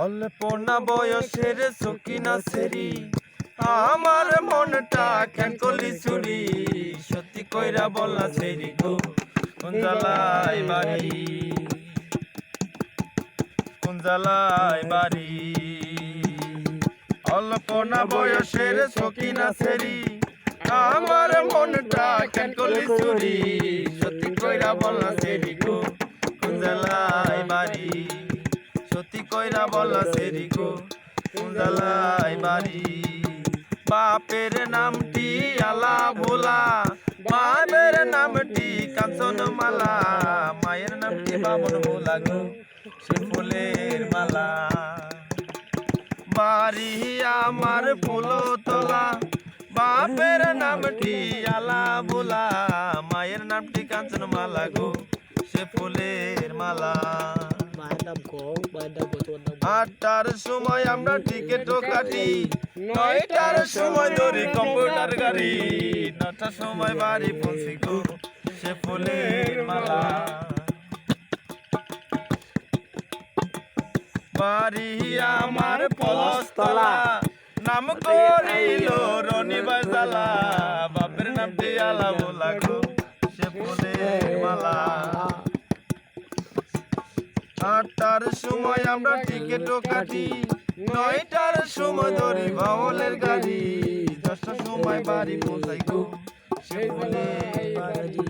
অল্প না বয়সের সকিনা সেরি আমার মনটা কেন করলি চুরি সত্যি কইরা বললা সেরি গো কোন জ্বালায় বাড়ি কোন জ্বালায় বাড়ি অল্প না বয়সের সকিনা সেরি আমার মনটা কেন করলি চুরি সত্যি কইরা বললা সেরি গো কোন জ্বালায় বাড়ি সত্যি কইরা বললা সেরি গো কোন জ্বালায় বাড়ি বাপের নামটি আলা ভোলা মায়ের নামটি কাঞ্চন মালা মায়ের নামটি বামন ভোলা গো সে ফুলের মালা বাড়ি আমার ফুলতলা বাপের নামটি আলা ভোলা মায়ের নামটি কাঞ্চন মালা গো সে ফুলের মালা 8টার সময় আমরা টিকিট কাটি 9টার সময় ধরি কম্পিউটার গাড়ি 9টার সময় বাড়ি পৌঁছি গো সে ফুলের মালা বাড়ি আমার পলস্তলা নাম করিল রনি বাজালা বাপের নামটি আলা ভোলা গো সে ফুলের মালা 8টার সময় আমরা টিকিট কাটি 9টার সময় ধরি বাউলের গাড়ি 10টার সময় বাড়ি পৌঁছাই গো সে ফুলের বাড়ি।